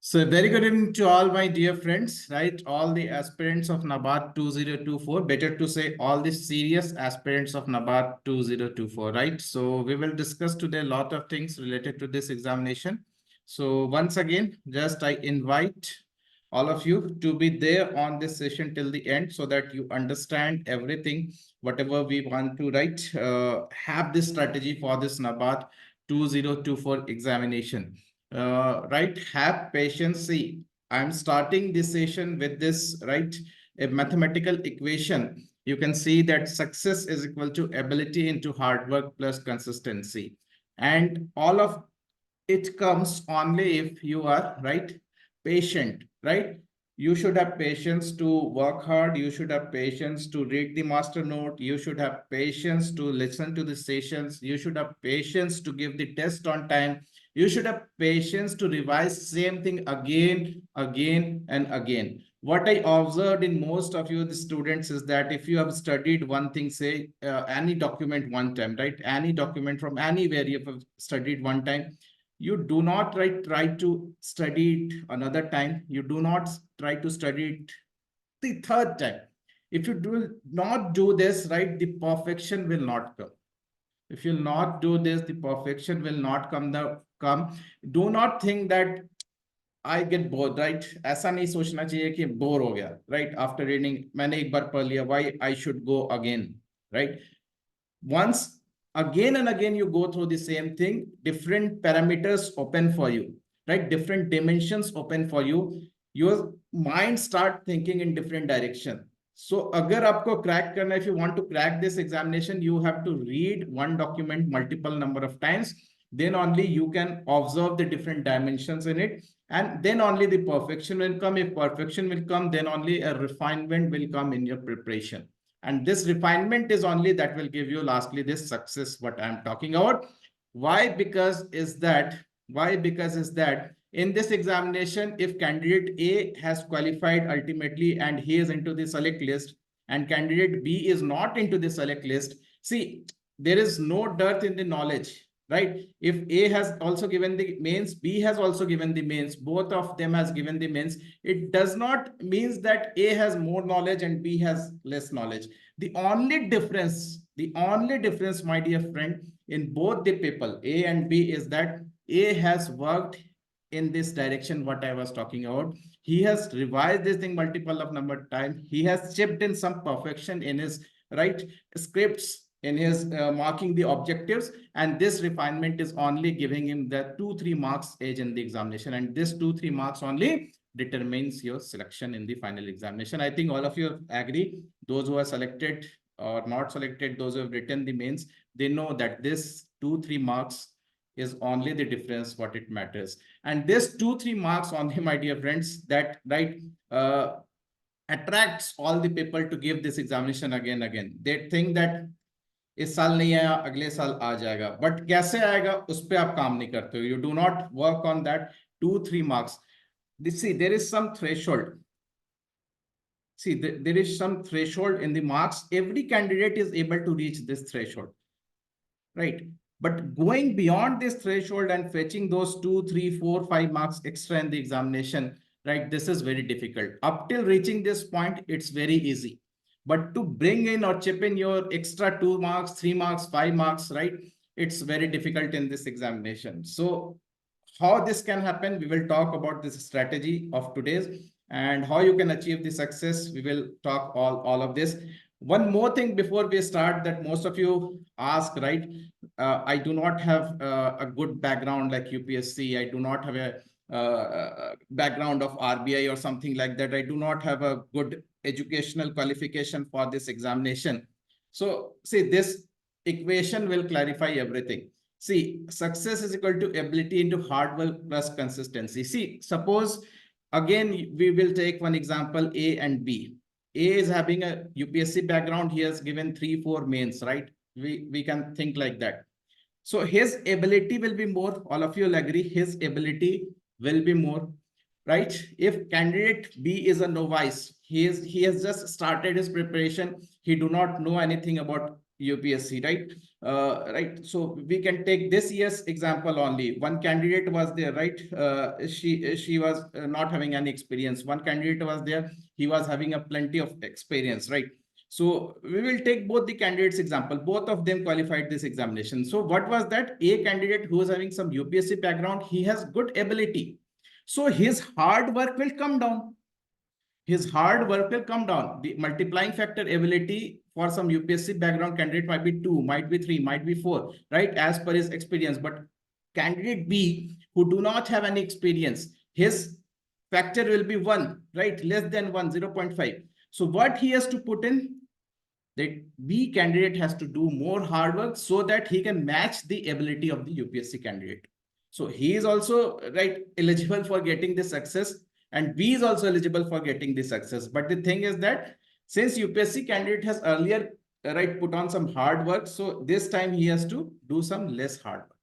So very good evening to all my dear friends, right? All the aspirants of NABARD 2024, better to say all the serious aspirants of NABARD 2024, right? So we will discuss today a lot of things related to this examination. So once again, just I invite all of you to be there on this session till the end so that you understand everything, whatever we want to write, have this strategy for this NABARD 2024 examination. Right, have patience. See, I'm starting this session with this, right, a mathematical equation. You can see that success is equal to ability into hard work plus consistency, and all of it comes only if you are, right, patient, right? You should have patience to work hard. You should have patience to read the master note. You should have patience to listen to the sessions. You should have patience to give the test on time. You should have patience to revise same thing again and again. What I observed in most of you, the students, is that if you have studied one thing, say any document one time, right? Any document from anywhere you have studied one time, you do not try to study it another time. You do not try to study it the third time. If you do not do this, right, the perfection will not come. If you'll not do this, the perfection will not come. Do not think that I get bored, right? ऐसा नहीं सोचना चाहिए कि bore हो गया, right? After reading, मैंने एक बार पढ़ लिया, why I should go again, right? Once again and again you go through the same thing, different parameters open for you, right? Different dimensions open for you. Your mind start thinking in different direction. So agar aapko crack karna, if you want to crack this examination, you have to read one document multiple number of times. Then only you can observe the different dimensions in it, and then only the perfection will come. If perfection will come, then only a refinement will come in your preparation. And this refinement is only that will give you lastly this success, what I'm talking about. Why? Because is that in this examination, if candidate A has qualified ultimately and he is into the select list, and candidate B is not into the select list, see, there is no dearth in the knowledge, right? If A has also given the mains, B has also given the mains, both of them has given the mains, it does not means that A has more knowledge and B has less knowledge. The only difference, my dear friend, in both the people A and B is that A has worked in this direction, what I was talking about. He has revised this thing multiple of number of times. He has chipped in some perfection in his, right, scripts, in his marking the objectives, and this refinement is only giving him the 2-3 marks edge in the examination, and this 2-3 marks only determines your selection in the final examination. I think all of you agree. Those who are selected or not selected, those who have written the mains, they know that this 2-3 marks is only the difference what it matters. And this 2-3 marks only, my dear friends, that, right, attracts all the people to give this examination again. They think that इस साल नहीं आया, अगले साल आ जाएगा, but कैसे आएगा उस पे आप काम नहीं करते हो. You do not work on that 2-3 marks. See, there is some threshold. See, there is some threshold in the marks. Every candidate is able to reach this threshold, right? But going beyond this threshold and fetching those 2, 3, 4, 5 marks extra in the examination, right, this is very difficult. Up till reaching this point, it's very easy. But to bring in or chip in your extra 2 marks, 3 marks, 5 marks, right, it's very difficult in this examination. So how this can happen, we will talk about this strategy of today's, and how you can achieve the success. We will talk all of this. One more thing before we start, that most of you ask, right? I do not have a good background like UPSC. I do not have a background of RBI or something like that. I do not have a good educational qualification for this examination. So see, this equation will clarify everything. See, success is equal to ability into hard work plus consistency. See, suppose again, we will take one example, A and B. A is having a UPSC background. He has given 3-4 mains, right? We can think like that. So his ability will be more. All of you will agree, his ability will be more, right? If candidate B is a novice, he has just started his preparation. He do not know anything about UPSC, right? Right. So we can take this year's example only. One candidate was there, right? She was not having any experience. One candidate was there. He was having a plenty of experience, right? So we will take both the candidates example. Both of them qualified this examination. So what was that? A candidate who was having some UPSC background, he has good ability. So his hard work will come down. His hard work will come down. The multiplying factor ability for some UPSC background candidate might be 2, might be 3, might be 4, right? As per his experience. But candidate B, who do not have any experience, his factor will be 1, right? Less than 1, 0.5. So what he has to put in? That B candidate has to do more hard work so that he can match the ability of the UPSC candidate. So he is also, right, eligible for getting the success, and B is also eligible for getting the success. But the thing is that since UPSC candidate has earlier, right, put on some hard work, so this time he has to do some less hard work.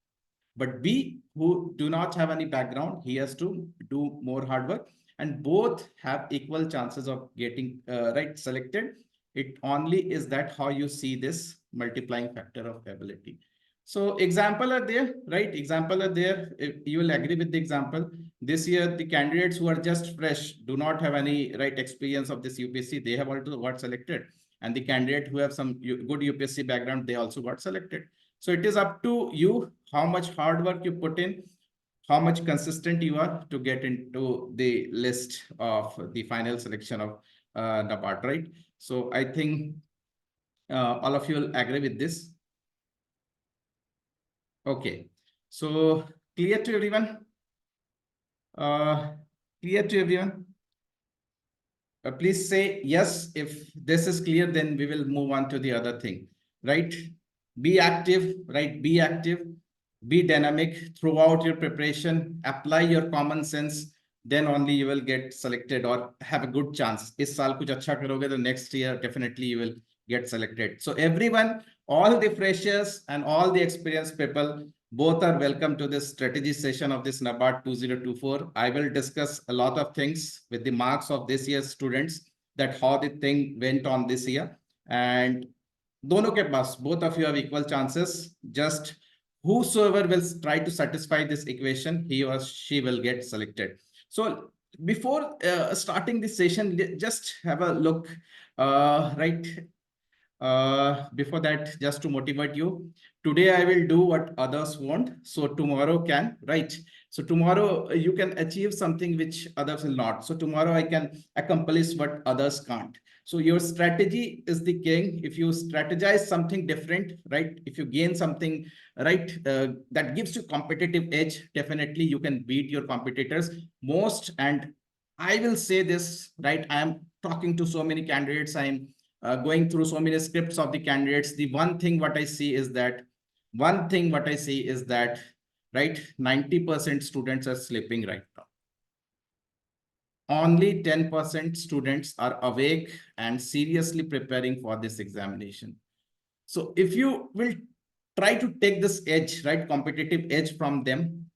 But B, who do not have any background, he has to do more hard work, and both have equal chances of getting right selected. It only is that how you see this multiplying factor of ability. So example are there, right? Example are there. If you will agree with the example. This year, the candidates who are just fresh, do not have any right experience of this UPSC, they have also got selected. And the candidate who have some good UPSC background, they also got selected. So it is up to you how much hard work you put in, how much consistent you are to get into the list of the final selection of NABARD, right? So I think all of you will agree with this. Okay. So clear to everyone? Clear to everyone? Please say yes. If this is clear, then we will move on to the other thing, right? Be active, right? Be active, be dynamic throughout your preparation, apply your common sense, then only you will get selected or have a good chance. Is saal kuch acha karoge, the next year definitely you will get selected. So everyone, all the freshers and all the experienced people, both are welcome to this strategy session of this NABARD 2024. I will discuss a lot of things with the marks of this year's students, that how the thing went on this year. And dono ke paas, both of you have equal chances. Just whosoever will try to satisfy this equation, he or she will get selected. So before starting this session, just have a look, right? Before that, just to motivate you, today I will do what others want, so tomorrow can, right? So tomorrow you can achieve something which others will not. So tomorrow I can accomplish what others can't. So your strategy is the king. If you strategize something different, right? If you gain something, right, that gives you competitive edge, definitely you can beat your competitors most. And I will say this, right? I am talking to so many candidates. I'm going through so many scripts of the candidates. The one thing what I see is that, right, 90% students are sleeping right now. Only 10% students are awake and seriously preparing for this examination. So if you will try to take this edge, right, competitive edge from them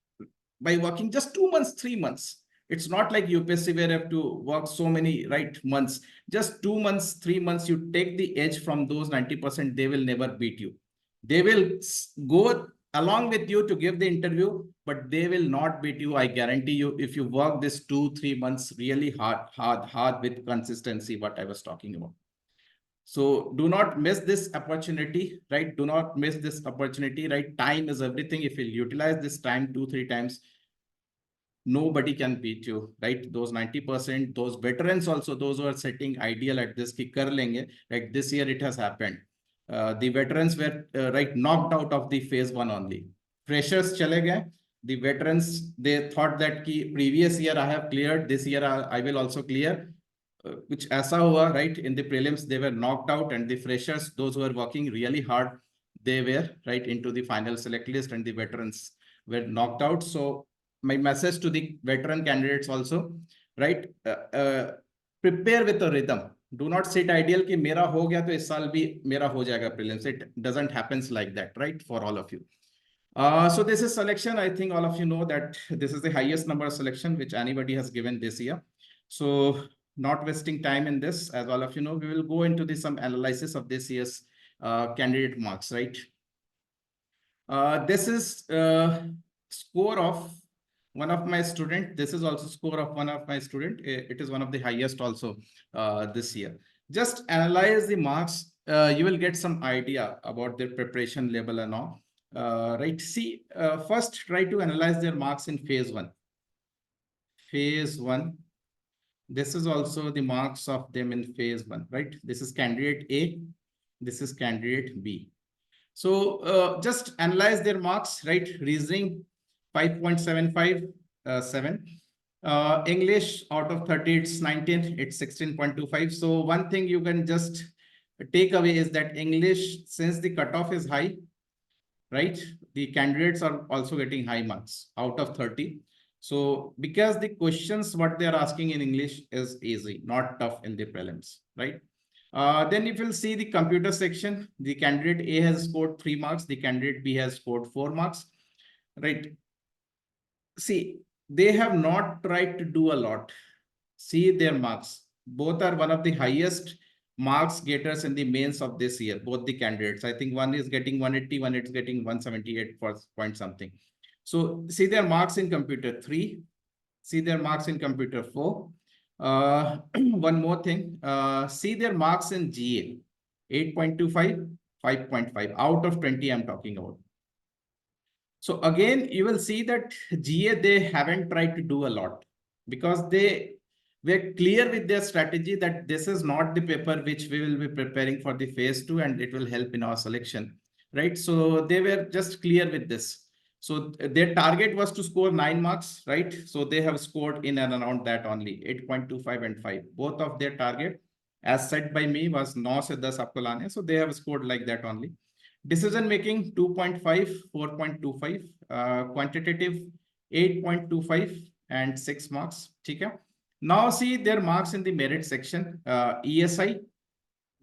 by working just 2 months, 3 months. It's not like UPSC where you have to work so many, right, months. Just 2 months, 3 months, you take the edge from those 90%, they will never beat you. They will go along with you to give the interview, but they will not beat you. I guarantee you, if you work this 2-3 months really hard with consistency, what I was talking about. So do not miss this opportunity, right? Do not miss this opportunity, right? Time is everything. If you utilize this time 2-3 times, nobody can beat you, right? Those 90%, those veterans also, those who are setting ideal at this, ki kar lenge, like this year it has happened. The veterans were right knocked out of the phase 1 only. Freshers chale gaye. The veterans, they thought that ki previous year I have cleared, this year I will also clear. Which aisa hua, right? In the prelims, they were knocked out, and the freshers, those who were working really hard, they were right into the final select list, and the veterans were knocked out. So my message to the veteran candidates also, right? Prepare with a rhythm. Do not sit ideal ki mera ho gaya to is saal bhi mera ho jayega prelims. It doesn't happens like that, right? For all of you. So this is selection. I think all of you know that this is the highest number of selection which anybody has given this year. So not wasting time in this, as all of you know, we will go into some analysis of this year's candidate marks, right? This is score of one of my student. This is also score of one of my student. It is one of the highest also this year. Just analyze the marks. You will get some idea about their preparation level and all. Right. See, first try to analyze their marks in phase one. Phase one. This is also the marks of them in phase one, right? This is candidate A. This is candidate B. So just analyze their marks, right? Reasoning 5.75, 7. English out of 30, it's 19, it's 16.25. So one thing you can just take away is that English, since the cutoff is high, right? The candidates are also getting high marks out of 30. So because the questions, what they are asking in English is easy, not tough in the prelims, right? Then if you'll see the computer section, the candidate A has scored 3 marks, the candidate B has scored 4 marks, right? See, they have not tried to do a lot. See their marks. Both are one of the highest marks getters in the mains of this year, both the candidates. I think one is getting 180, one is getting 178 for point something. So see their marks in computer 3, see their marks in computer 4. One more thing, see their marks in GA, 8.25, 5.5 out of 20 I'm talking about. So again, you will see that GA, they haven't tried to do a lot because they were clear with their strategy that this is not the paper which we will be preparing for the phase 2 and it will help in our selection, right? So they were just clear with this. So their target was to score 9 marks, right? So they have scored in and around that only, 8.25 and 5. Both of their target, as said by me, was 9 se 10 aapko lane. So they have scored like that only. Decision making 2.5, 4.25, quantitative 8.25 and 6 marks. Okay. Now see their marks in the merit section. ESI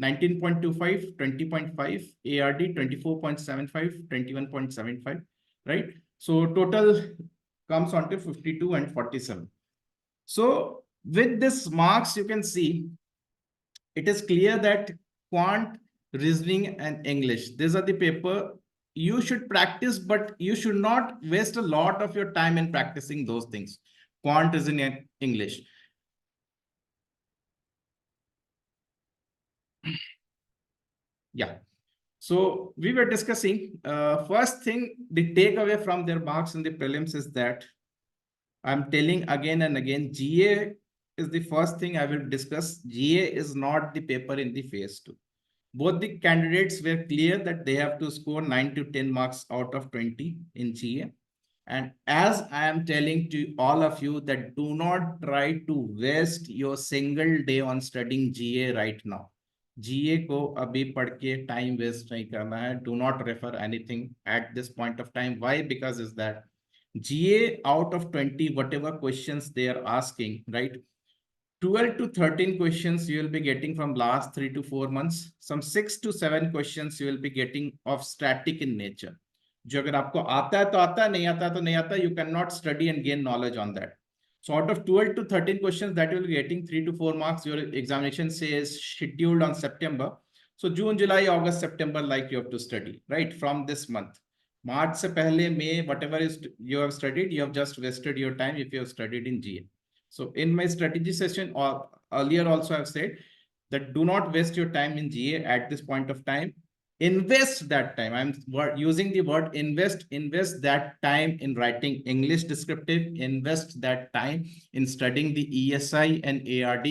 19.25, 20.5, ARD 24.75, 21.75, right? So total comes on to 52 and 47. So with this marks, you can see it is clear that quant, reasoning, and English, these are the paper you should practice, but you should not waste a lot of your time in practicing those things. Quant, reasoning, and English. Yeah. So we were discussing, first thing, the takeaway from their marks in the prelims is that I'm telling again and again, GA is the first thing I will discuss. GA is not the paper in the phase 2. Both the candidates were clear that they have to score 9 to 10 marks out of 20 in GA. And as I am telling to all of you that do not try to waste your single day on studying GA right now. GA को अभी पढ़ के time waste नहीं करना है. Do not refer anything at this point of time. Why? Because is that GA out of 20, whatever questions they are asking, right? 12 to 13 questions you will be getting from last 3 to 4 months. Some 6 to 7 questions you will be getting of static in nature. जो अगर आपको आता है तो आता है, नहीं आता तो नहीं आता, you cannot study and gain knowledge on that. So out of 12 to 13 questions that you will be getting 3 to 4 marks, your examination says scheduled on September. So June, July, August, September, like you have to study, right? From this month. March se pehle, May, whatever is you have studied, you have just wasted your time if you have studied in GA. So in my strategy session or earlier also I've said that do not waste your time in GA at this point of time. Invest that time. I'm using the word invest. Invest that time in writing English descriptive. Invest that time in studying the ESI and ARD,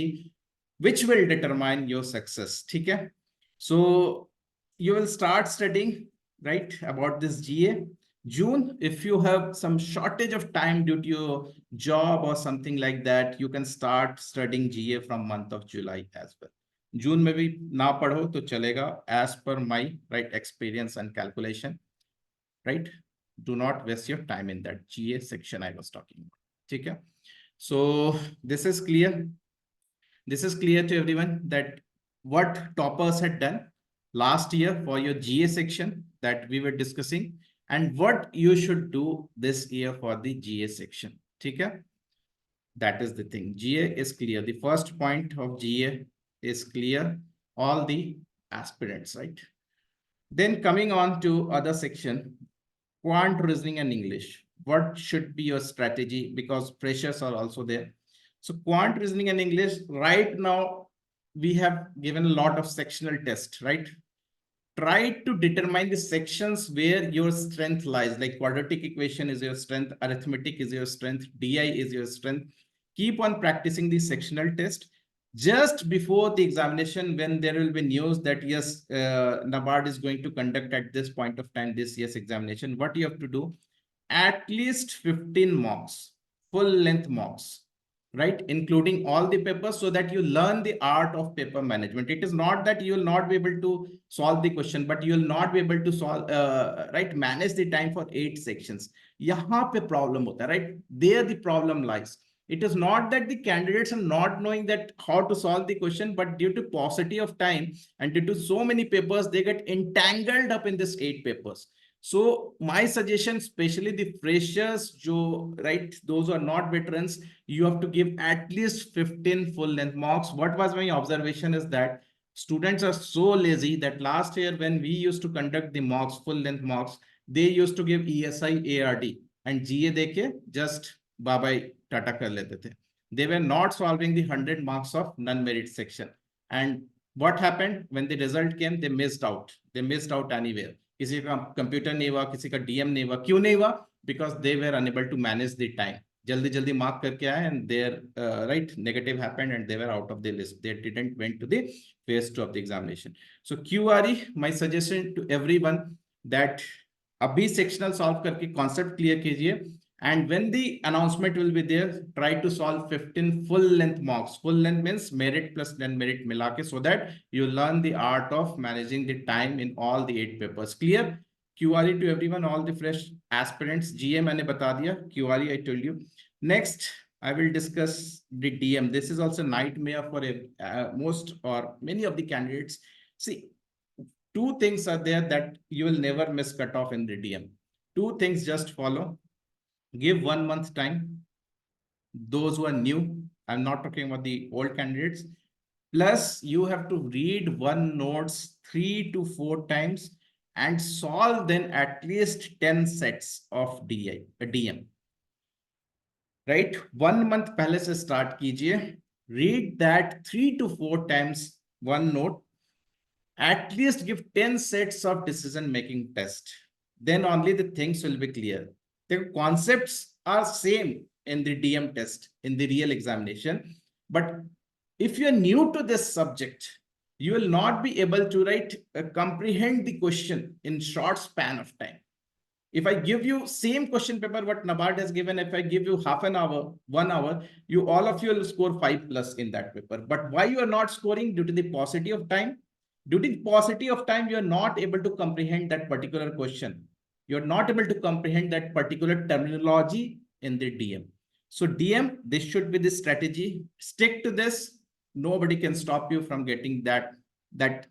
which will determine your success. Okay? So you will start studying, right, about this GA. June, if you have some shortage of time due to your job or something like that, you can start studying GA from month of July as well. June में भी ना पढ़ो तो चलेगा as per my right experience and calculation, right? Do not waste your time in that GA section I was talking about. ठीक है? So this is clear. This is clear to everyone that what toppers had done last year for your GA section that we were discussing and what you should do this year for the GA section. Okay? That is the thing. GA is clear. The first point of GA is clear. All the aspirants, right? Then coming on to other section, quant reasoning and English. What should be your strategy? Because pressures are also there. So quant reasoning and English, right now, we have given a lot of sectional tests, right? Try to determine the sections where your strength lies, like quadratic equation is your strength, arithmetic is your strength, DI is your strength. Keep on practicing the sectional test. Just before the examination, when there will be news that yes, NABARD is going to conduct at this point of time this year's examination, what you have to do, at least 15 mocks, full length mocks, right, including all the papers, so that you learn the art of paper management. It is not that you will not be able to solve the question, but you will not be able to solve, right, manage the time for 8 sections. Yahan pe problem hota hai, right? There the problem lies. It is not that the candidates are not knowing that how to solve the question, but due to paucity of time and due to so many papers, they get entangled up in this 8 papers. So my suggestion, especially the freshers, right, those who are not veterans, you have to give at least 15 full length mocks. What was my observation is that students are so lazy that last year when we used to conduct the mocks, full length mocks, they used to give ESI, ARD and GA deke just bye bye tata kar lete the. They were not solving the 100 marks of non-merit section. And what happened when the result came? They missed out. They missed out anywhere. किसी का computer नहीं हुआ, किसी का DM नहीं हुआ. क्यों नहीं हुआ? Because they were unable to manage the time. जल्दी जल्दी मार्क करके आए and their right negative happened and they were out of the list. They didn't went to the phase 2 of the examination. So QRE, my suggestion to everyone that अभी sectional solve करके concept clear कीजिए. And when the announcement will be there, try to solve 15 full length mocks. Full length means merit plus non-merit milake, so that you learn the art of managing the time in all the 8 papers. Clear? QRE to everyone, all the fresh aspirants. GA मैंने बता दिया. QRE I told you. Next, I will discuss the DM. This is also nightmare for most or many of the candidates. See, 2 things are there that you will never miss cutoff in the DM. 2 things just follow. Give 1 month time. Those who are new, I'm not talking about the old candidates. Plus, you have to read one notes 3 to 4 times and solve then at least 10 sets of DM. Right? 1 month pehle se start kijiye. Read that 3 to 4 times one note. At least give 10 sets of decision-making test. Then only the things will be clear. The concepts are same in the DM test, in the real examination. But if you're new to this subject, you will not be able to comprehend the question in short span of time. If I give you same question paper what NABARD has given, if I give you half an hour, 1 hour, all of you will score 5+ in that paper. But why you are not scoring? Due to the paucity of time. Due to the paucity of time, you are not able to comprehend that particular question. You're not able to comprehend that particular terminology in the DM. So DM, this should be the strategy. Stick to this. Nobody can stop you from getting that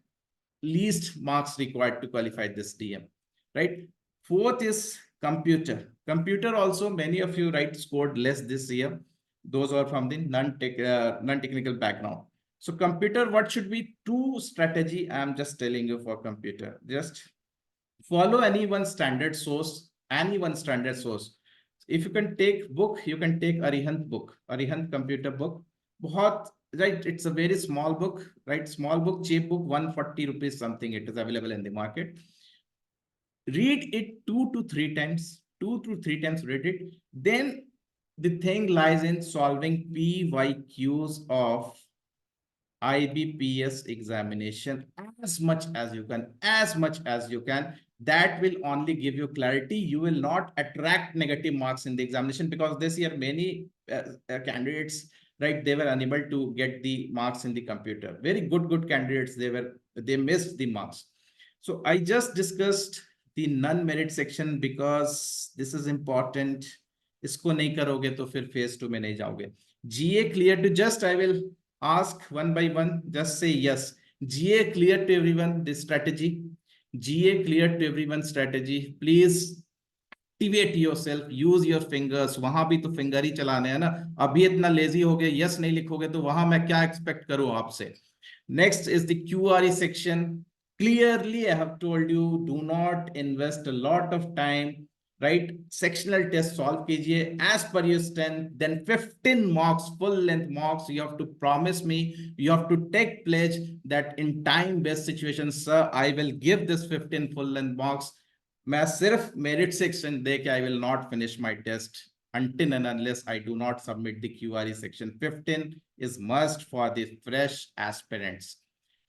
least marks required to qualify this DM, right? 4th is computer. Computer also, many of you scored less this year. Those are from the non-technical background. So computer, what should be 2 strategy? I'm just telling you for computer. Just follow any one standard source, If you can take book, you can take Arihant book, Arihant computer book. Right, it's a very small book, right? Small book, cheap book, 140 rupees something. It is available in the market. Read it 2 to 3 times, 2 to 3 times read it. Then the thing lies in solving PYQs of IBPS examination as much as you can, That will only give you clarity. You will not attract negative marks in the examination, because this year many candidates, right, they were unable to get the marks in the computer. Very good candidates, they missed the marks. So I just discussed the non-merit section because this is important. इसको नहीं करोगे तो फिर phase 2 में नहीं जाओगे. GA clear to just I will ask one by one, just say yes. GA clear to everyone this strategy. GA clear to everyone strategy. Please activate yourself, use your fingers. वहां भी तो finger ही चलाने हैं ना. अभी इतना lazy हो गए, yes नहीं लिखोगे तो वहां मैं क्या एक्सपेक्ट करूं आपसे. Next is the QRE section. clearly I have told you, do not invest a lot of time, right? Sectional test solve कीजिए as per your strength, then 15 marks, full length marks. You have to promise me, you have to take pledge that in time based situation, sir, I will give this 15 full length marks. मैं सिर्फ merit section दे के I will not finish my test until and unless I do not submit the QRE section. 15 is must for the fresh aspirants.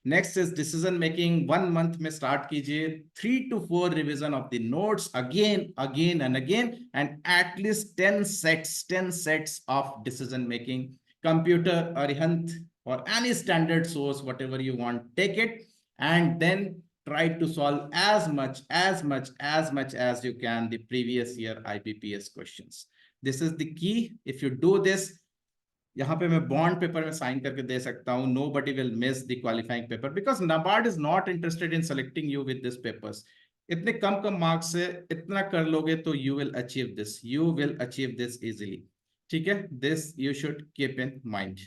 Next is decision making. 1 month में start कीजिए, 3 to 4 revision of the notes again and again, and at least 10 sets of decision making. Computer, Arihant, or any standard source, whatever you want, take it, and then try to solve as much as you can the previous year IBPS questions. This is the key. If you do this, यहाँ पे मैं bond paper में sign करके दे सकता हूँ, nobody will miss the qualifying paper because NABARD is not interested in selecting you with this papers. इतने कम marks से इतना कर लोगे तो you will achieve this easily. ठीक है, this you should keep in mind.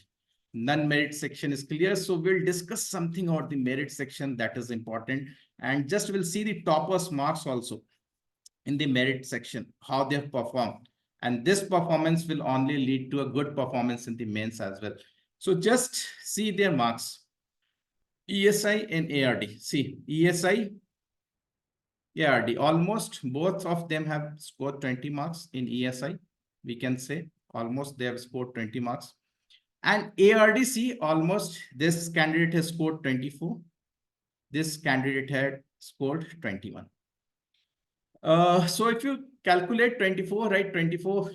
Non-merit section is clear, so we'll discuss something about the merit section that is important, and just we'll see the toppers marks also in the merit section, how they have performed. And this performance will only lead to a good performance in the mains as well. So just see their marks. ESI and ARD. See, ESI, ARD, almost both of them have scored 20 marks in ESI. We can say almost they have scored 20 marks. And ARDC, almost this candidate has scored 24. This candidate had scored 21. So if you calculate 24, right, 24,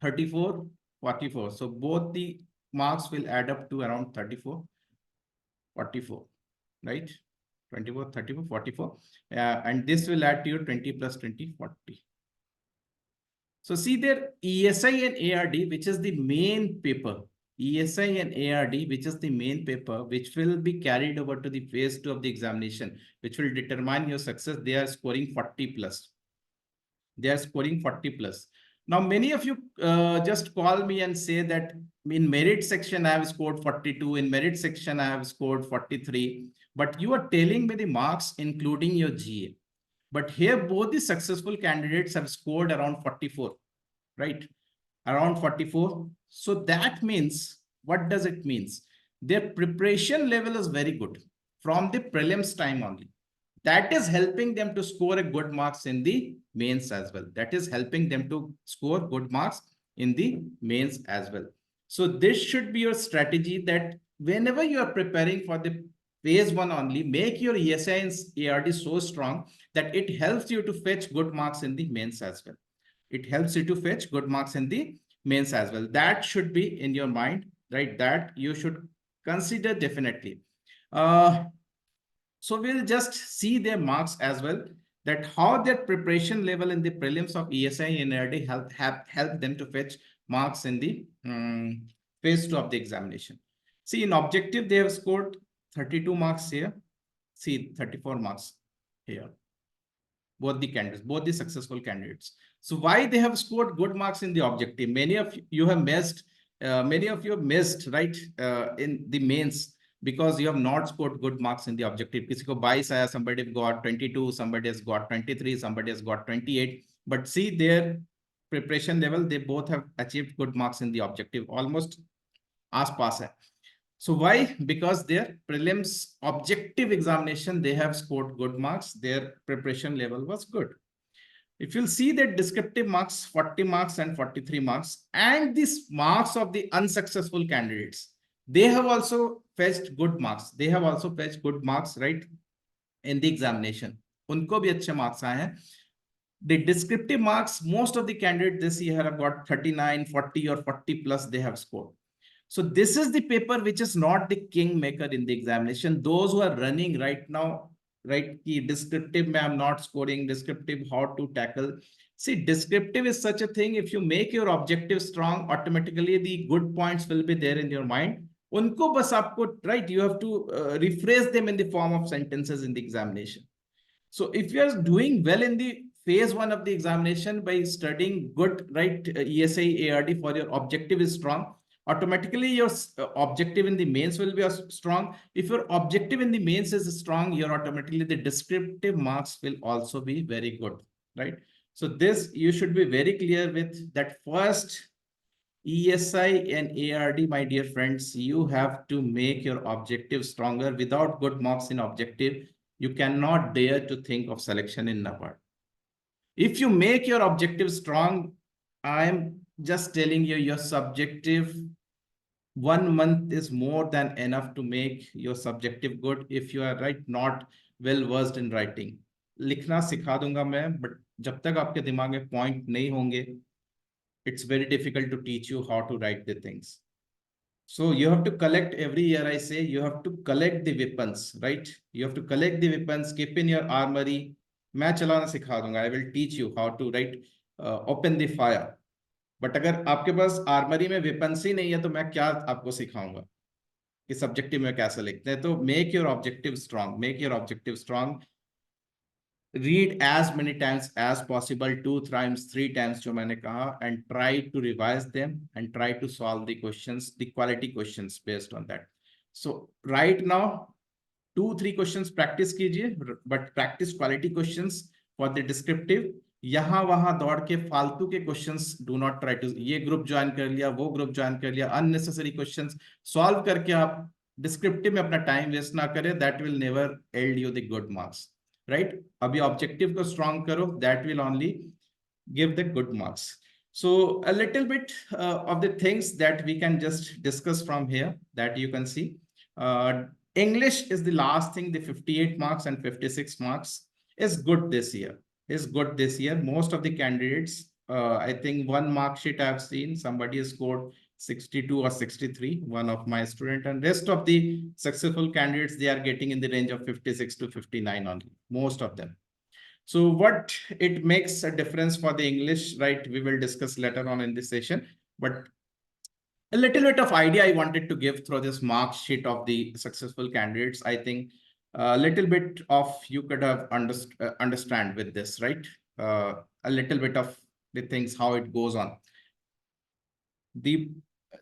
34, 44. So both the marks will add up to around 34, 44, right? 24, 34, 44. And this will add to your 20 plus 20, 40. So see there, ESI and ARD, which is the main paper, ESI and ARD, which is the main paper, which will be carried over to the phase 2 of the examination, which will determine your success. They are scoring 40 plus. They are scoring 40 plus. Now, many of you just call me and say that in merit section, I have scored 42. In merit section, I have scored 43. But you are telling me the marks, including your GA. But here, both the successful candidates have scored around 44, right? Around 44. So that means, what does it mean? Their preparation level is very good from the prelims time only. That is helping them to score a good marks in the mains as well. That is helping them to score good marks in the mains as well. So this should be your strategy, that whenever you are preparing for the phase 1 only, make your ESI and ARD so strong that it helps you to fetch good marks in the mains as well. It helps you to fetch good marks in the mains as well. That should be in your mind, right? That you should consider definitely. So we'll just see their marks as well, that how their preparation level in the prelims of ESI and ARD help them to fetch marks in the phase 2 of the examination. See, in objective, they have scored 32 marks here. See, 34 marks here. Both the candidates, both the successful candidates. So why they have scored good marks in the objective? Many of you have missed, right, in the mains, because you have not scored good marks in the objective. Kisi ko 22 aaya, somebody got 22, somebody has got 23, somebody has got 28. But see their preparation level, they both have achieved good marks in the objective, almost आसपास है. So why? Because their prelims objective examination, they have scored good marks. Their preparation level was good. If you'll see that descriptive marks, 40 marks and 43 marks, and these marks of the unsuccessful candidates, they have also fetched good marks. They have also fetched good marks, right, in the examination. Unko bhi achhe marks aaye hain. The descriptive marks, most of the candidates this year have got 39, 40 or 40 plus they have scored. So this is the paper which is not the kingmaker in the examination. Those who are running right now, right, ki descriptive mein I'm not scoring, descriptive how to tackle. See, descriptive is such a thing. If you make your objective strong, automatically the good points will be there in your mind. Unko bas aapko, right, you have to rephrase them in the form of sentences in the examination. So if you are doing well in the phase 1 of the examination by studying good, right, ESI, ARD for your objective is strong, automatically your objective in the mains will be strong. If your objective in the mains is strong, your automatically the descriptive marks will also be very good, right? So this you should be very clear with that. First, ESI and ARD, my dear friends, you have to make your objective stronger. Without good marks in objective, you cannot dare to think of selection in NABARD. If you make your objective strong, I'm just telling you, your subjective 1 month is more than enough to make your subjective good if you are not well versed in writing. लिखना सिखा दूंगा मैं, but जब तक आपके दिमाग में point नहीं होंगे, it's very difficult to teach you how to write the things. So you have to collect every year. I say you have to collect the weapons, right? You have to collect the weapons, keep in your armory. मैं चलाना सिखा दूंगा. I will teach you how to open the fire. But अगर आपके पास armoury में weapons ही नहीं है तो मैं क्या आपको सिखाऊंगा कि सब्जेक्टिव में कैसे लिखते हैं. तो make your objective strong, make your objective strong. Read as many times as possible, 2 times 3 times जो मैंने कहा, and try to revise them and try to solve the questions, the quality questions based on that. So right now 2-3 questions practice कीजिए, but practice quality questions for the descriptive. यहाँ वहां दौड़ के फालतू के questions do not try to, ये group join कर लिया, वो ग्रुप ज्वाइन कर लिया, अननेसेसरी क्वेश्चंस सॉल्व करके आप डिस्क्रिप्टिव में अपना टाइम वेस्ट ना करें. That will never yield you the good marks, right? अभी ऑब्जेक्टिव को स्ट्रॉन्ग करो, that will only give the good marks. So a little bit of the things that we can just discuss from here that you can see. English is the last thing. The 58 marks and 56 marks is good this year. Most of the candidates, I think one mark sheet I've seen, somebody has scored 62 or 63, one of my student, and rest of the successful candidates, they are getting in the range of 56 to 59 only, most of them. So what it makes a difference for the English, right? We will discuss later on in this session, but a little bit of idea I wanted to give through this mark sheet of the successful candidates. I think a little bit of you could have understand with this, right? A little bit of the things, how it goes on. The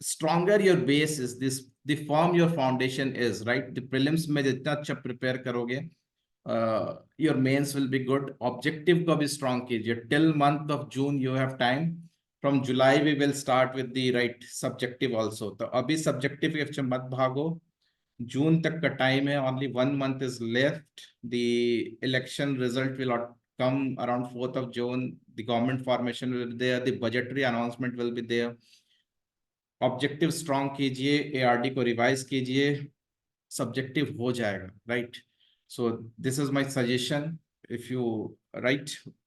stronger your base is, the firm your foundation is, right? The prelims में जितना अच्छा prepare करोगे, your mains will be good. Objective को भी strong कीजिए. Till month of June you have time. From July we will start with the subjective also. तो अभी subjective के मत भागो. June तक का time है. Only 1 month is left. The election result will come around 4th of June. The government formation will be there. The budgetary announcement will be there. Objective strong कीजिए. ARD को revise कीजिए. Subjective हो जाएगा, right? So this is my suggestion. If you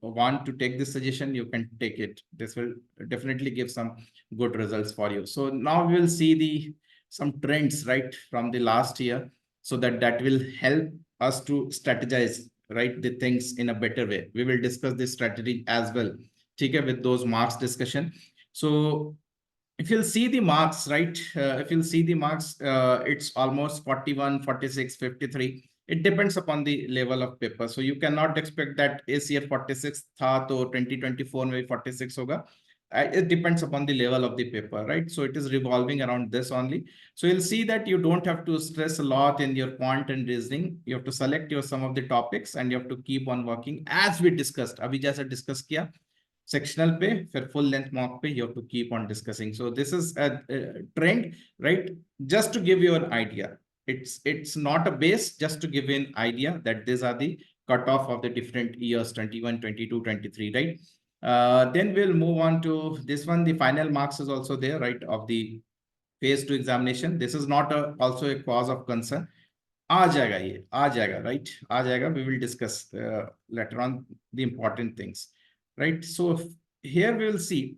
want to take this suggestion, you can take it. This will definitely give some good results for you. So now we will see some trends, right, from the last year, so that will help us to strategize, right, the things in a better way. We will discuss this strategy as well, okay, with those marks discussion. So if you'll see the marks, right, it's almost 41, 46, 53. It depends upon the level of paper. So you cannot expect that इस year 46 था तो 2024 में 46 होगा. It depends upon the level of the paper, right? So it is revolving around this only. So you'll see that you don't have to stress a lot in your quant and reasoning. You have to select some of the topics and you have to keep on working as we discussed. अभी जैसा discuss किया sectional पे, फिर full length mock पे, you have to keep on discussing. So this is a trend, right? Just to give you an idea. It's not a base, just to give you an idea that these are the cutoff of the different years, 21, 22, 23, right? Then we'll move on to this one. The final marks is also there, right, of the phase 2 examination. This is not also a cause of concern. आ जाएगा, right? आ जाएगा. We will discuss later on the important things, right? So here we will see.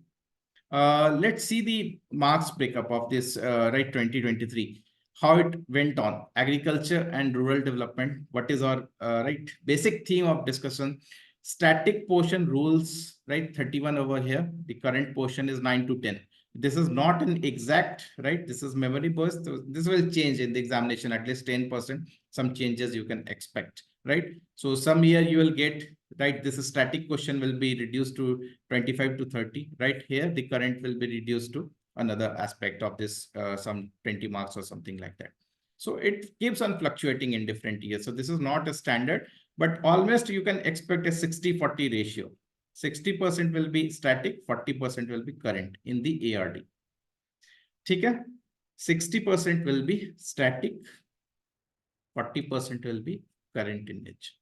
Let's see the marks breakup of this, right, 2023. How it went on. Agriculture and rural development. What is our right basic theme of discussion? Static portion rules, right? 31 over here. The current portion is 9 to 10. This is not an exact, right? This is memory burst. So this will change in the examination, at least 10%. Some changes you can expect, right? So some year you will get, right, this static question will be reduced to 25 to 30, right? Here the current will be reduced to another aspect of this, some 20 marks or something like that. So it keeps on fluctuating in different years. So this is not a standard, but almost you can expect a 60-40 ratio. 60% will be static, 40% will be current in the ARD. Okay? 60% will be static, 40% will be current in nature.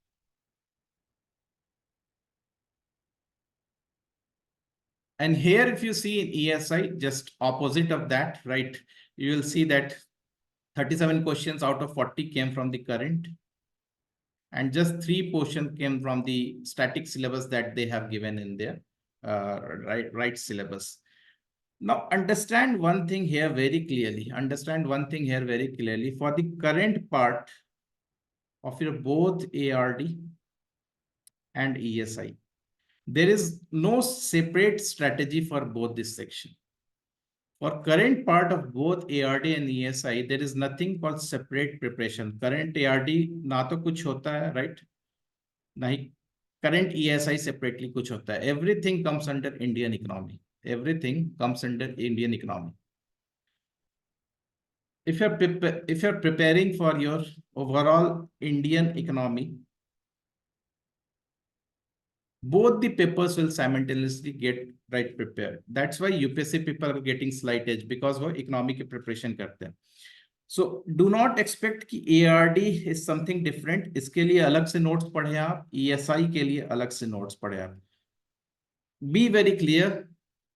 And here, if you see in ESI, just opposite of that, right? You will see that 37 questions out of 40 came from the current, and just 3 portion came from the static syllabus that they have given in their right syllabus. Now, understand one thing here very clearly. Understand one thing here very clearly. For the current part of your both ARD and ESI, there is no separate strategy for both this section. For current part of both ARD and ESI, there is nothing called separate preparation. Current ARD ना तो कुछ होता है, right? नहीं. Current ESI separately कुछ होता है. Everything comes under Indian economy. Everything comes under Indian economy. If you're preparing for your overall Indian economy, both the papers will simultaneously get right prepared. That's why UPSC people are getting slight edge, because वो economic की preparation करते हैं. So do not expect कि ARD is something different. इसके लिए अलग से notes पढ़े आप, ESI के लिए अलग से notes पढ़े आप. Be very clear,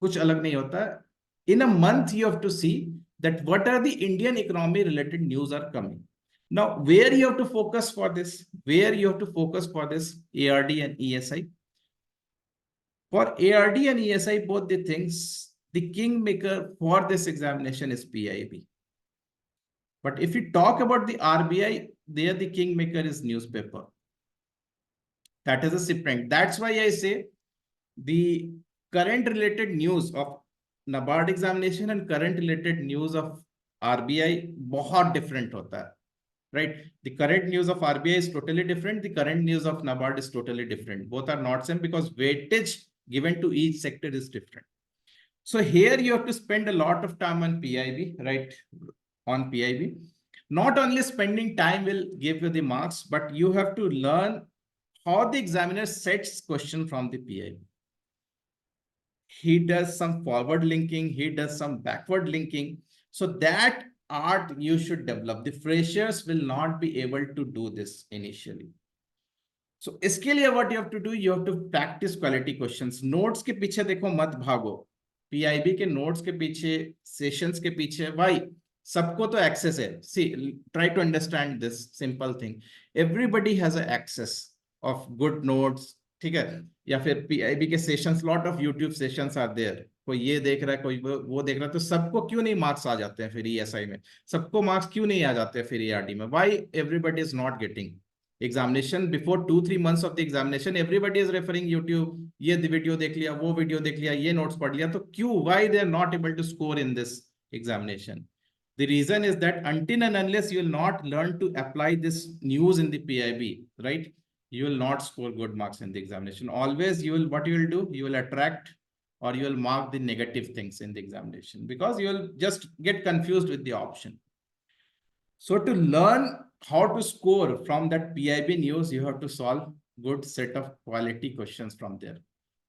कुछ अलग नहीं होता. In a month, you have to see that what are the Indian economy related news are coming. Now, where you have to focus for this? Where you have to focus for this ARD and ESI? For ARD and ESI, both the things, the kingmaker for this examination is PIB. But if we talk about the RBI, there the kingmaker is newspaper. That is a separate. That's why I say the current related news of NABARD examination and current related news of RBI बहुत different होता है. Right? The current news of RBI is totally different. The current news of NABARD is totally different. Both are not same because weightage given to each sector is different. So here you have to spend a lot of time on PIB, right? On PIB. Not only spending time will give you the marks, but you have to learn how the examiner sets question from the PIB. He does some forward linking, he does some backward linking. So that art you should develop. The freshers will not be able to do this initially. So इसके लिए what you have to do, you have to practice quality questions. Notes के पीछे देखो मत भागो. PIB के notes के पीछे, sessions के पीछे, why? सबको तो access है. See, try to understand this simple thing. Everybody has an access of good notes. ठीक है? या फिर PIB के sessions, lot of YouTube sessions are there. कोई ये देख रहा है, कोई वो देख रहा है, तो सबको क्यों नहीं marks आ जाते हैं फिर ESI में? सबको marks क्यों नहीं आ जाते हैं फिर ARD में? Why everybody is not getting? Examination before 2-3 months of the examination, everybody is referring YouTube. ये video देख लिया, वो video देख लिया, ये notes पढ़ लिया, तो क्यों? Why they are not able to score in this examination? The reason is that until and unless you will not learn to apply this news in the PIB, right? You will not score good marks in the examination. Always you will, what you will do? You will attract or you will mark the negative things in the examination because you will just get confused with the option. So to learn how to score from that PIB news, you have to solve good set of quality questions from there.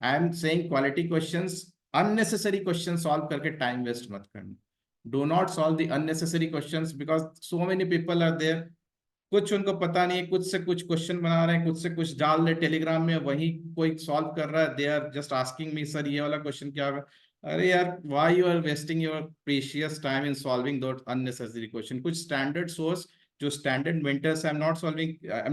I am saying quality questions, unnecessary questions solve करके time waste मत करना. Do not solve the unnecessary questions because so many people are there. कुछ उनको पता नहीं है, कुछ से कुछ क्वेश्चन बना रहे हैं, कुछ से कुछ डाल रहे टेलीग्राम में, वही कोई सॉल्व कर रहा है. They are just asking me, sir ये वाला क्वेश्चन क्या होगा? अरे यार, why you are wasting your precious time in solving those unnecessary question? कुछ स्टैंडर्ड सोर्स, जो standard mentors, I am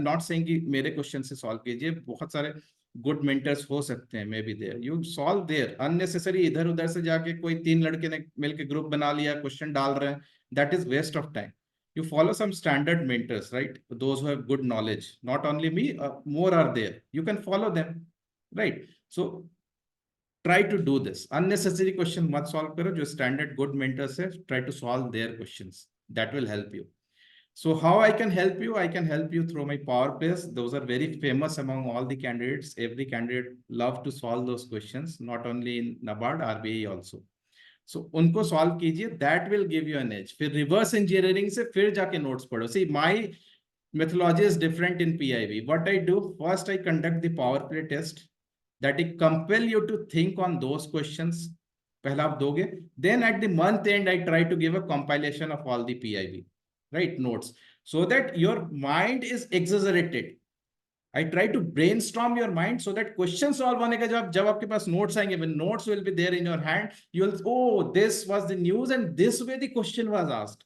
not saying कि मेरे क्वेश्चन से सॉल्व कीजिए. बहुत सारे गुड मेंटर्स हो सकते हैं, may be there. You solve their. Unnecessary इधर उधर से जाके कोई 3 लड़के ने मिलकर ग्रुप बना लिया, क्वेश्चन डाल रहे हैं, that is waste of time. You follow some standard mentors, right? Those who have good knowledge. Not only me, more are there. You can follow them, right? So try to do this. Unnecessary question mat solve karo. Jo standard good mentors hai, try to solve their questions. That will help you. So how I can help you? I can help you through my power plays. Those are very famous among all the candidates. Every candidate love to solve those questions, not only in NABARD, RBI also. So उनको solve कीजिए, that will give you an edge. फिर reverse engineering से फिर जाके notes पढ़ो. सी माई methodology is different in PIB. What I do, first I conduct the power play test that it compel you to think on those questions. पहला आप दोगे, then at the month end I try to give a compilation of all the PIB, right, notes, so that your mind is exaggerated. I try to brainstorm your mind so that question solve होने का जब आपके पास notes आएंगे, when notes will be there in your hand, you will, oh, this was the news and this way the question was asked.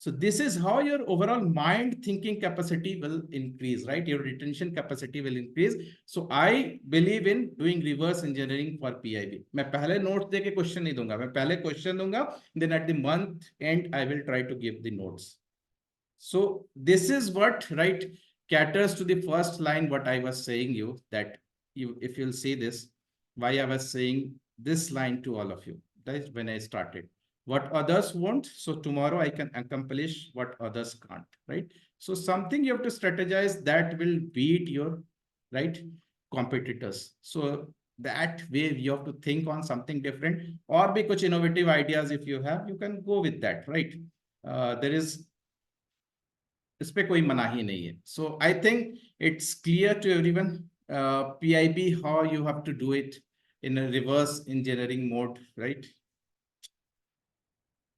So this is how your overall mind thinking capacity will increase, right? Your retention capacity will increase. So I believe in doing reverse engineering for PIB. मैं पहले notes देके question नहीं दूंगा, मैं पहले question दूंगा, then at the month end I will try to give the notes. So this is what, right, caters to the first line what I was saying you, that you, if you'll see this, why I was saying this line to all of you. That is when I started. What others want, so tomorrow I can accomplish what others can't, right? So something you have to strategize that will beat your, right, competitors. So that way you have to think on something different, or be kuch innovative ideas if you have, you can go with that, right? There is इस पे कोई मनाही नहीं है. So I think it's clear to everyone, PIB, how you have to do it in a reverse engineering mode, right?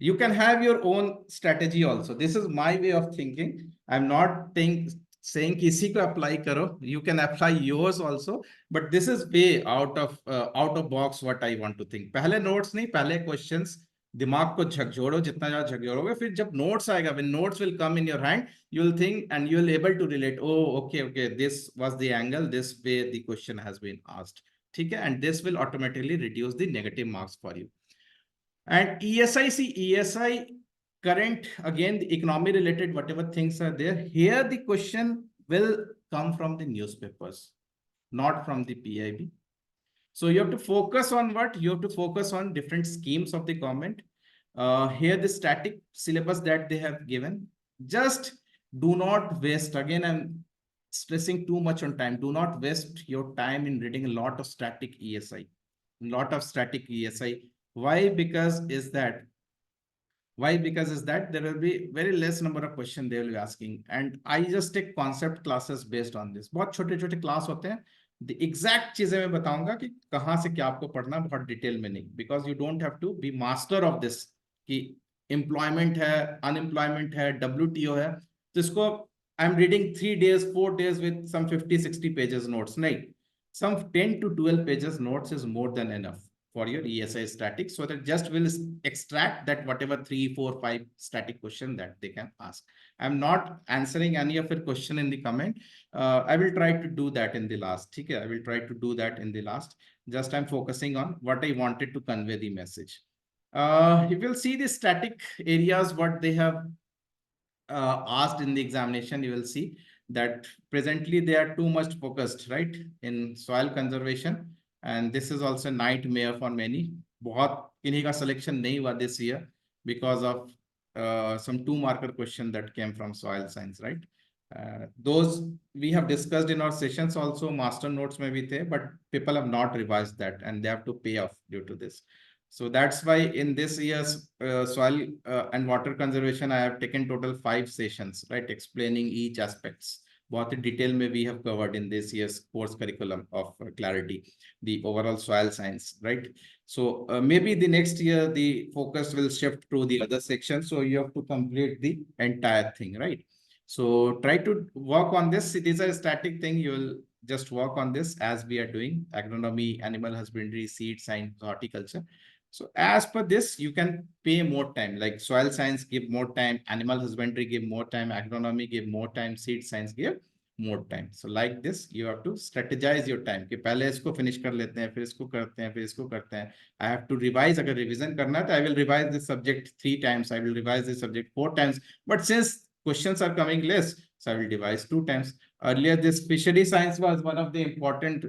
You can have your own strategy also. This is my way of thinking. I'm not saying किसी को apply करो. You can apply yours also, but this is way out of box what I want to think. पहले notes नहीं, पहले questions. दिमाग को झकझोड़ो, जितना ज्यादा झकझोड़ोगे, फिर जब notes आएगा, when notes will come in your hand, you will think and you will able to relate. Oh, okay, this was the angle, this way the question has been asked. ठीक है, and this will automatically reduce the negative marks for you. And ESI current, again, the economy related, whatever things are there, here the question will come from the newspapers, not from the PIB. So you have to focus on what? You have to focus on different schemes of the government. Here the static syllabus that they have given. Just do not waste, again, I'm stressing too much on time. Do not waste your time in reading a lot of static ESI. Why? Because there will be very less number of questions they will be asking, and I just take concept classes based on this. बहुत छोटे-छोटे class होते हैं. The exact चीजें मैं बताऊंगा कि कहाँ से क्या आपको पढ़ना, बहुत डिटेल में नहीं, because you don't have to be master of this कि employment है, unemployment है, WTO है, तो इसको I'm reading 3 days, 4 days with some 50-60 pages notes. नहीं, some 10 to 12 pages notes is more than enough for your ESI static, so that just will extract that whatever 3, 4, 5 static question that they can ask. I'm not answering any of your question in the comment. I will try to do that in the last. Okay, I will try to do that in the last. Just I'm focusing on what I wanted to convey the message. If you'll see the static areas, what they have asked in the examination, you will see that presently they are too much focused, right, in soil conservation. And this is also a nightmare for many. बहुत इन्हीं का selection नहीं हुआ this year because of some 2-marker question that came from soil science, right? Those we have discussed in our sessions also, master notes में भी थे, but people have not revised that and they have to pay off due to this. So that's why in this year's soil and water conservation, I have taken total 5 sessions, right, explaining each aspects. बहुत ही detail में we have covered in this year's course curriculum of clarity, the overall soil science, right? So maybe the next year, the focus will shift to the other section. So you have to complete the entire thing, right? So try to work on this. It is a static thing. You will just work on this as we are doing agronomy, animal husbandry, seed science, horticulture. So as per this, you can pay more time, like soil science give more time, animal husbandry give more time, agronomy give more time, seed science give more time. So like this, you have to strategize your time कि पहले इसको finish कर लेते हैं, फिर इसको करते हैं, फिर इसको करते हैं. I have to revise. अगर revision करना है तो I will revise this subject 3 times. I will revise this subject 4 times. But since questions are coming less, so I will revise 2 times. Earlier, this fishery science was one of the important,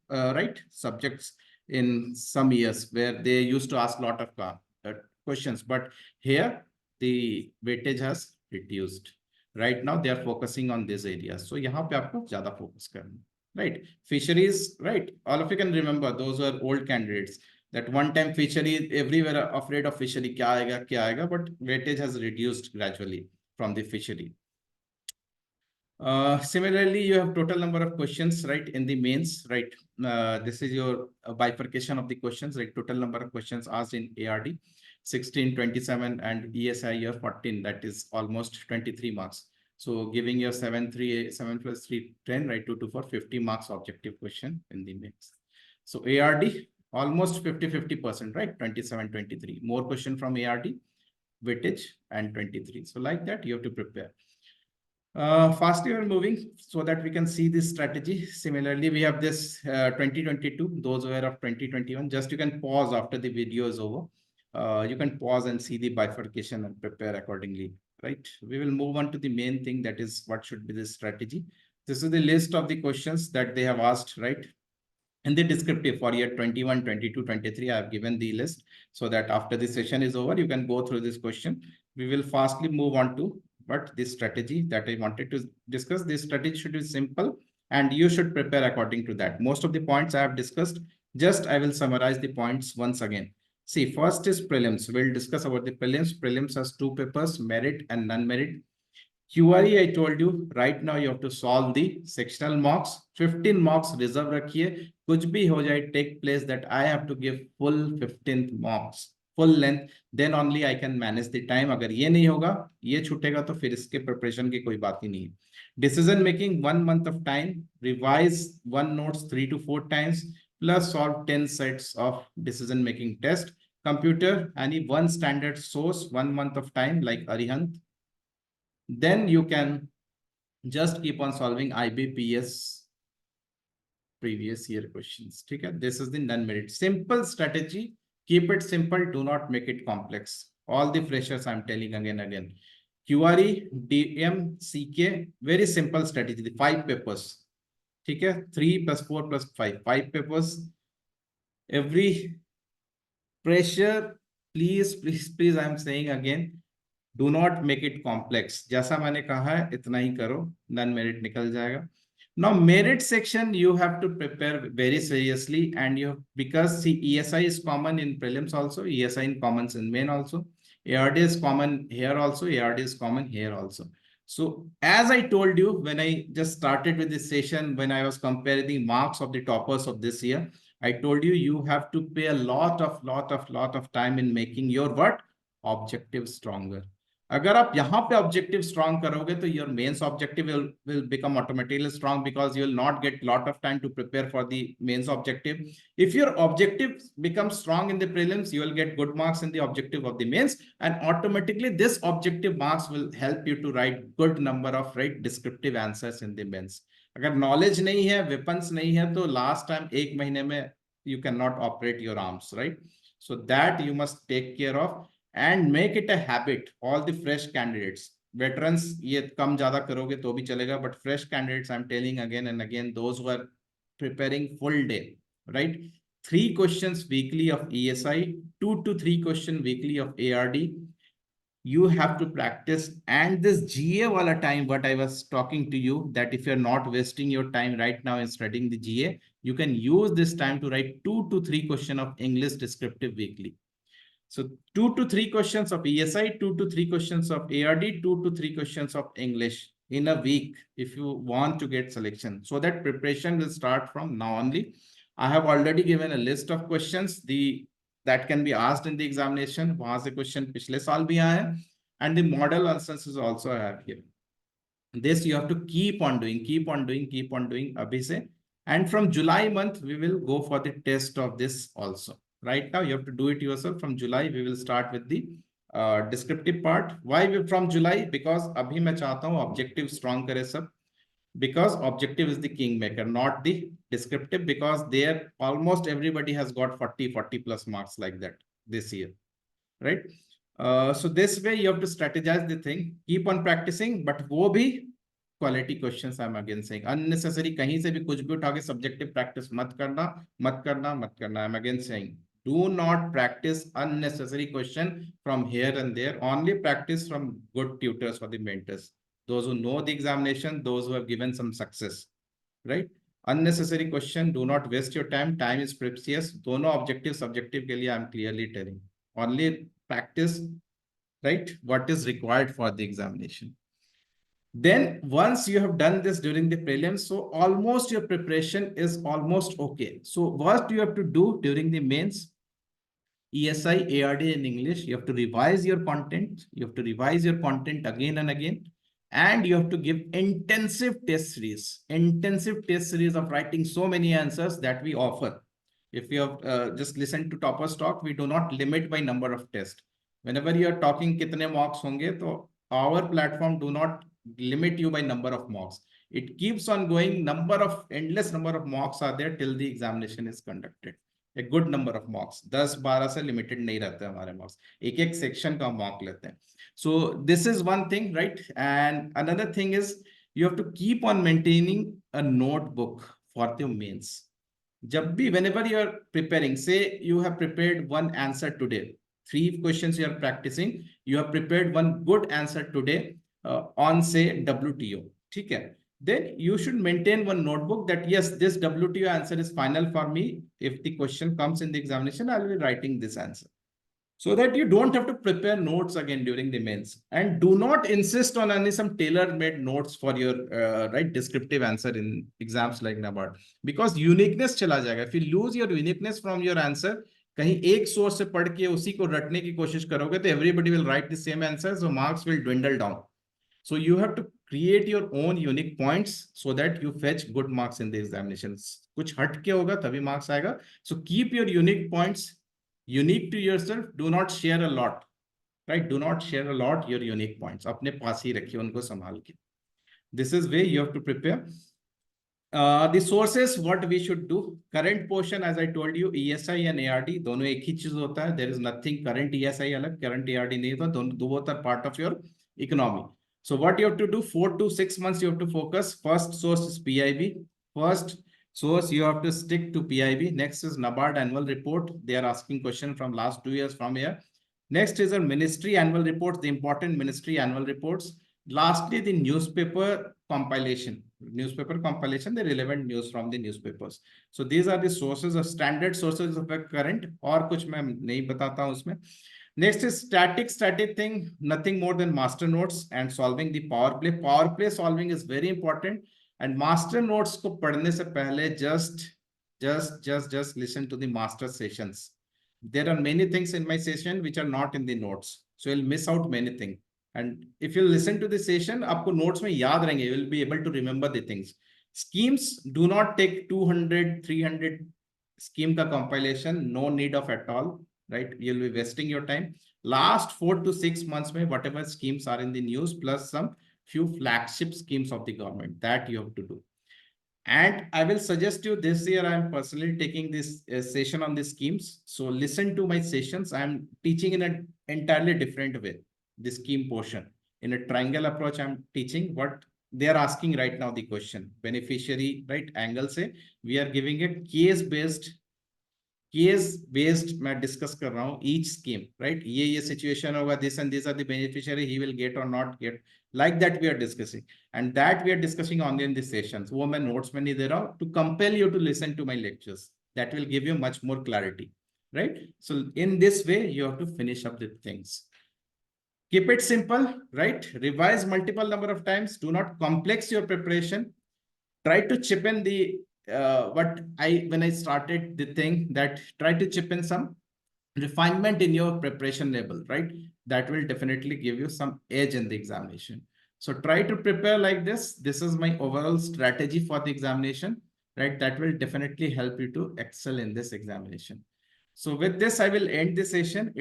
right, subjects in some years where they used to ask a lot of questions, but here the weightage has reduced. Right now they are focusing on this area, so यहाँ पे आपको ज़्यादा focus करना, right? Fisheries, right? All of you can remember, those are old candidates. that one time fishery, everywhere afraid of fishery, kya aayega, but weightage has reduced gradually from the fishery. Similarly, you have total number of questions, right, in the mains, right? This is your bifurcation of the questions, right? Total number of questions asked in ARD, 16, 27, and ESI, you have 14, that is almost 23 marks. So giving your 7 plus 3, 10, right, 2 to 4, 50 marks objective question in the mains. So ARD, almost 50%, right? 27, 23. More question from ARD, weightage, and 23. So like that, you have to prepare. Fastly we're moving so that we can see this strategy. Similarly, we have this 2022, those who are of 2021, just you can pause after the video is over. You can pause and see the bifurcation and prepare accordingly, right? We will move on to the main thing, that is what should be the strategy. This is the list of the questions that they have asked, right? In the descriptive for year 21, 22, 23, I have given the list so that after the session is over, you can go through this question. We will fastly move on to but this strategy that I wanted to discuss. This strategy should be simple and you should prepare according to that. Most of the points I have discussed, just I will summarize the points once again. See, first is prelims. We'll discuss about the prelims. Prelims has two papers, merit and non-merit. QRE, I told you, right now you have to solve the sectional marks. 15 marks reserve rakhiye. Kuch bhi ho jaye, take place that I have to give full 15th marks, full length. Then only I can manage the time. Agar ye nahi hoga, ye chutega to fir iske preparation ki koi baat hi nahi. Decision making, 1 month of time. Revise one notes 3 to 4 times. Plus solve 10 sets of decision making test. Computer, any one standard source, 1 month of time like Arihant. Then you can just keep on solving IBPS previous year questions. Okay? This is the non-merit. Simple strategy. Keep it simple. Do not make it complex. All the freshers I'm telling again. QRE, DM, CK, very simple strategy. The 5 papers. Okay? 3 plus 4 plus 5. 5 papers. Every pressure, please, I'm saying again, do not make it complex. जैसा मैंने कहा है इतना ही करो, non merit निकल जाएगा. Now merit section you have to prepare very seriously and you because see ESI is common in prelims also, ESI in commons in main also, ARD is common here also, ARD is common here also. So as I told you when I just started with this session, when I was comparing the marks of the toppers of this year, I told you you have to pay a lot of time in making your what objective stronger. अगर आप यहाँ पे objective strong करोगे तो your mains objective will become automatically strong because you will not get lot of time to prepare for the mains objective. If your objective becomes strong in the prelims, you will get good marks in the objective of the mains and automatically this objective marks will help you to write good number of right descriptive answers in the mains. अगर knowledge नहीं है, weapons नहीं है तो last time एक महीने में you cannot operate your arms, right? So that you must take care of. And make it a habit. All the fresh candidates, veterans, ये कम ज़्यादा करोगे तो भी चलेगा, but fresh candidates, I'm telling again and again, those who are preparing full day, right? 3 questions weekly of ESI, 2 to 3 questions weekly of ARD. You have to practice. And this GA wala time, what I was talking to you, that if you're not wasting your time right now in studying the GA, you can use this time to write 2 to 3 questions of English descriptive weekly. So 2 to 3 questions of ESI, 2 to 3 questions of ARD, 2 to 3 questions of English in a week if you want to get selection. So that preparation will start from now only. I have already given a list of questions that can be asked in the examination. वहाँ से question पिछले साल भी आए हैं, and the model answers is also I have here. This you have to keep on doing abhi se. And from July month, we will go for the test of this also. Right now, you have to do it yourself. From July, we will start with the descriptive part. Why from July? Because abhi मैं चाहता हूँ objective strong करे सब. Because objective is the kingmaker, not the descriptive. Because there almost everybody has got 40 plus marks like that this year, right? So this way you have to strategize the thing. Keep on practicing, but वो भी quality questions I'm again saying. Unnecessary कहीं से भी कुछ भी उठा के subjective practice मत करना. I'm again saying, do not practice unnecessary question from here and there. Only practice from good tutors or the mentors. Those who know the examination, those who have given some success, right? Unnecessary question, do not waste your time. Time is precious. दोनों objective subjective के लिए I'm clearly telling. Only practice, right? What is required for the examination. Then once you have done this during the prelims, so almost your preparation is almost okay. So what you have to do during the mains, ESI, ARD in English, you have to revise your content. You have to revise your content again and again. And you have to give intensive test series of writing so many answers that we offer. If you have just listened to Topper's talk, we do not limit by number of tests. Whenever you are talking kitne marks honge, to our platform do not limit you by number of marks. It keeps on going. Endless number of marks are there till the examination is conducted. A good number of marks, 10-12 से limited नहीं रहते हमारे marks, एक section का mark लेते हैं. So this is one thing, right? And another thing is you have to keep on maintaining a notebook for the mains. जब भी, whenever you are preparing, say you have prepared one answer today, 3 questions you are practicing, you have prepared one good answer today on say WTO, ठीक है? Then you should maintain one notebook that yes, this WTO answer is final for me. If the question comes in the examination, I will be writing this answer. So that you don't have to prepare notes again during the mains. And do not insist on any some tailor-made notes for your right descriptive answer in exams like NABARD. Because uniqueness चला जाएगा. If you lose your uniqueness from your answer, कहीं एक source से पढ़ के उसी को रटने की कोशिश करोगे तो everybody will write the same answer, so marks will dwindle down. So you have to create your own unique points so that you fetch good marks in the examinations. कुछ हट के होगा तभी marks आएगा. So keep your unique points unique to yourself. Do not share a lot, right? Do not share a lot your unique points. अपने पास ही रखिए उनको संभाल के. This is way you have to prepare. The sources, what we should do. Current portion, as I told you, ESI and ARD, दोनों एक ही चीज होता है. There is nothing current ESI अलग, current ARD नहीं होता. दोनों both are part of your economy. So what you have to do, 4 to 6 months you have to focus. First source is PIB. First source you have to stick to PIB. Next is NABARD annual report. They are asking question from last 2 years from here. Next is a ministry annual reports, the important ministry annual reports. Lastly, the newspaper compilation, the relevant news from the newspapers. So these are the sources of standard sources of a current, और कुछ मैं नहीं बताता हूं उसमें. Next is static thing, nothing more than master notes and solving the power play. Power play solving is very important. And master notes को पढ़ने से पहले just listen to the master sessions. There are many things in my session which are not in the notes. So you'll miss out many things. And if you listen to the session, आपको notes में याद रहेंगे. You will be able to remember the things. Schemes do not take 200, 300 scheme ka compilation. No need of at all, right? You'll be wasting your time. Last 4 to 6 months mein, whatever schemes are in the news plus some few flagship schemes of the government that you have to do. And I will suggest you this year, I am personally taking this session on the schemes. So listen to my sessions. I am teaching in an entirely different way, the scheme portion. In a triangle approach, I'm teaching what they are asking right now, the question. Beneficiary, right, angle say, we are giving a case-based मैं discuss कर रहा हूँ each scheme, right? ये situation होगा, this and these are the beneficiary, he will get or not get. Like that we are discussing, and that we are discussing only in the sessions. वो मैं notes में नहीं दे रहा हूँ to compel you to listen to my lectures. That will give you much more clarity, right? So in this way, you have to finish up the things. Keep it simple, right? Revise multiple number of times. Do not complex your preparation. Try to chip in the when I started the thing, that try to chip in some refinement in your preparation level, right? That will definitely give you some edge in the examination. So try to prepare like this. This is my overall strategy for the examination, right? That will definitely help you to excel in this examination. So with this, I will end the session.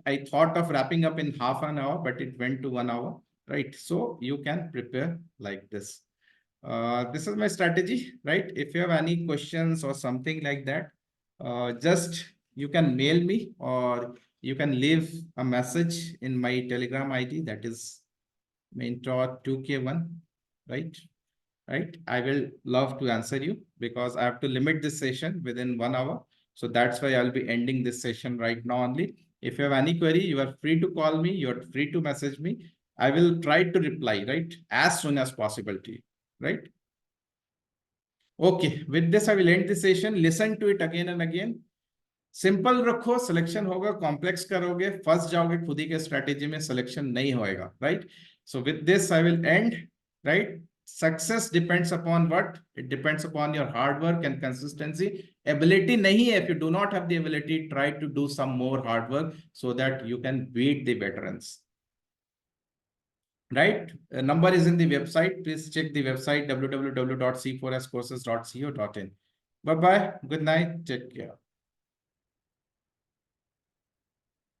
I thought of wrapping up in half an hour, but it went to 1 hour, right? So you can prepare like this. This is my strategy, right? If you have any questions or something like that, just you can mail me or you can leave a message in my Telegram ID, that is mentor2k1, right? Right. I will love to answer you because I have to limit this session within 1 hour. So that's why I'll be ending this session right now only. If you have any query, you are free to call me. You're free to message me. I will try to reply, right, as soon as possible to you, right? Okay, with this I will end the session. Listen to it again and again. Simple रखो, selection होगा. Complex करोगे फंस जाओगे खुद ही के strategy में, selection नहीं होएगा. Right. So with this I will end. Right. Success depends upon what? It depends upon your hard work and consistency. Ability नहीं है. If you do not have the ability, try to do some more hard work so that you can beat the veterans. Right? Number is in the website. Please check the website www.c4scourses.co.in. Bye bye. Good night. Take care.